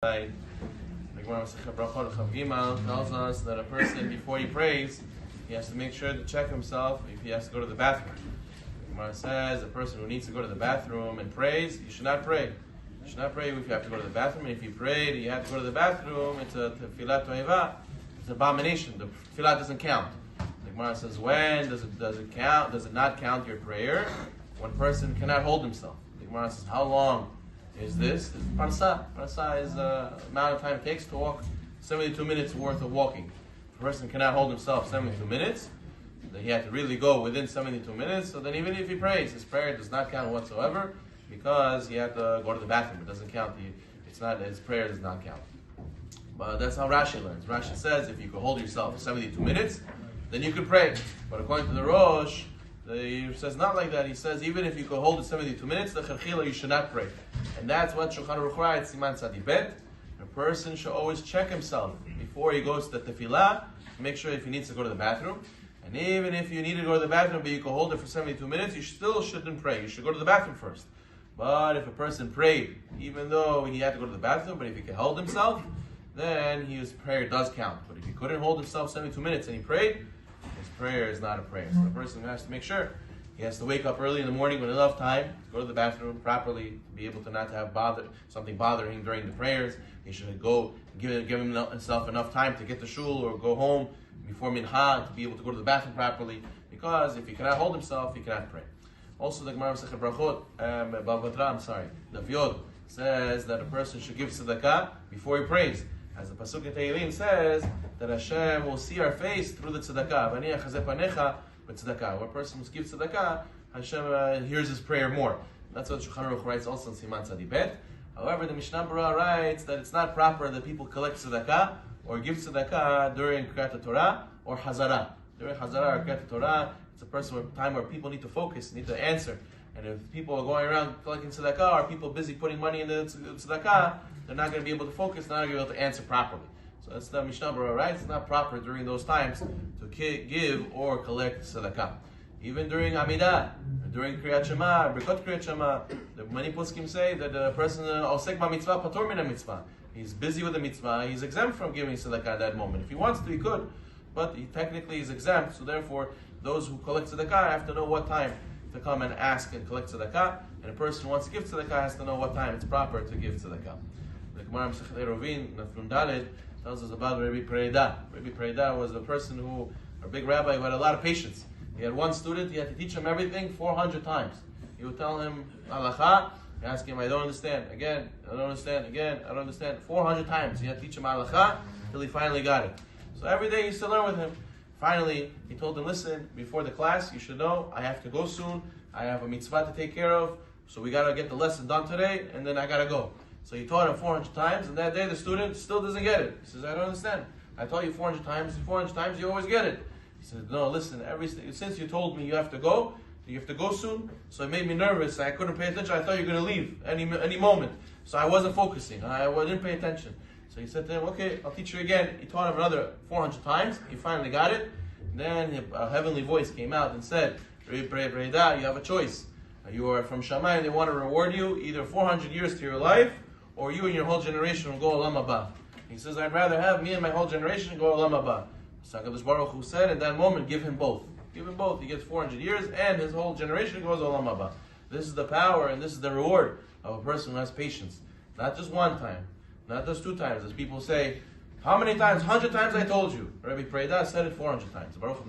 The Gemara Masechet Brachot Chav Gimel tells us that a person, before he prays, he has to make sure to check himself if he has to go to the bathroom. The Gemara says a person who needs to go to the bathroom and prays, you should not pray. You should not pray if you have to go to the bathroom. And if you prayed and you have to go to the bathroom, it's a tefillah to'eva. It's an abomination. The tefillah doesn't count. The Gemara says, when does it count? Does it not count your prayer? When a person cannot hold himself. The Gemara says, how long is this? Parsa. Parsa is the amount of time it takes to walk 72 minutes worth of walking. If a person cannot hold himself 72 minutes, then he had to really go within 72 minutes. So then even if he prays, his prayer does not count whatsoever because he had to go to the bathroom. It doesn't count. His prayer does not count. But that's how Rashi learns. Rashi says if you can hold yourself for 72 minutes, then you can pray. But according to the Rosh, he says not like that. He says even if you could hold it 72 minutes, the chachila you should not pray. And that's what Shulchan Aruch writes, Siman Tzadi Bet. A person should always check himself before he goes to the tefillah, make sure if he needs to go to the bathroom. And even if you need to go to the bathroom but you can hold it for 72 minutes, you still shouldn't pray. You should go to the bathroom first. But if a person prayed, even though he had to go to the bathroom, but if he can hold himself, then his prayer does count. But if he couldn't hold himself 72 minutes and he prayed, his prayer is not a prayer. So the person has to make sure he has to wake up early in the morning with enough time to go to the bathroom properly, to be able to not have something bothering him during the prayers. He should go give himself enough time to get to shul or go home before mincha to be able to go to the bathroom properly. Because if he cannot hold himself, he cannot pray. Also, the Gemara Masechet Brachot, the Vyod says that a person should give tzedaka before he prays. As the pasuk in Tehillim says that Hashem will see our face through the tzedakah. V'aniach hazeh panecha b'tzedakah. When a person gives tzedakah, Hashem hears his prayer more. That's what Shulchan Aruch writes also in Siman Tzadi Bet. However, the Mishnah Berurah writes that it's not proper that people collect tzedakah or give tzedakah during Kriyat Torah or Hazara. During Hazara or Kriyat Torah, it's a time where people need to focus, need to answer. And if people are going around collecting tzedakah or people busy putting money in the tzedakah, they're not going to be able to focus, they're not going to be able to answer properly. So that's the Mishnah Berurah, right? It's not proper during those times to give or collect tzedakah. Even during Amidah, during Kriyat Shema, Birkot Kriyat Shema, many poskim say that the person osek b'mitzvah patur min mitzvah. He's busy with the mitzvah, he's exempt from giving tzedakah at that moment. If he wants to, he could, but he technically is exempt. So therefore, those who collect tzedakah have to know what time to come and ask and collect tzedakah, and a person who wants to give tzedakah has to know what time it's proper to give tzedakah. The Gemara Masechet Eruvin, Nafnun Daled, tells us about Rabbi Preida. Rabbi Preida was a person who, a big rabbi who had a lot of patience. He had one student, he had to teach him everything 400 times. He would tell him halakha, he ask him, I don't understand, again, I don't understand, again, I don't understand, 400 times. He had to teach him halakha till he finally got it. So every day he used to learn with him. Finally, he told him, listen, before the class, you should know, I have to go soon, I have a mitzvah to take care of, so we got to get the lesson done today, and then I got to go. So he taught him 400 times, and that day the student still doesn't get it. He says, I don't understand. I taught you 400 times, you always get it. He says, no, listen, since you told me you have to go soon, so it made me nervous, I couldn't pay attention, I thought you were going to leave any moment. So I wasn't focusing, I didn't pay attention. So he said to him, okay, I'll teach you again. He taught him another 400 times. He finally got it. Then a heavenly voice came out and said, you have a choice. You are from Shammai, they want to reward you either 400 years to your life, or you and your whole generation will go Olam Haba. He says, I'd rather have me and my whole generation go Olam Haba. So HaKadosh Baruch Hu said, at that moment, give him both. Give him both. He gets 400 years, and his whole generation goes Olam Haba. This is the power, and this is the reward of a person who has patience. Not just one time. Not just 2 times, as people say, how many times? 100 times I told you. Rabbi Preida said it 400 times. Baruch Hu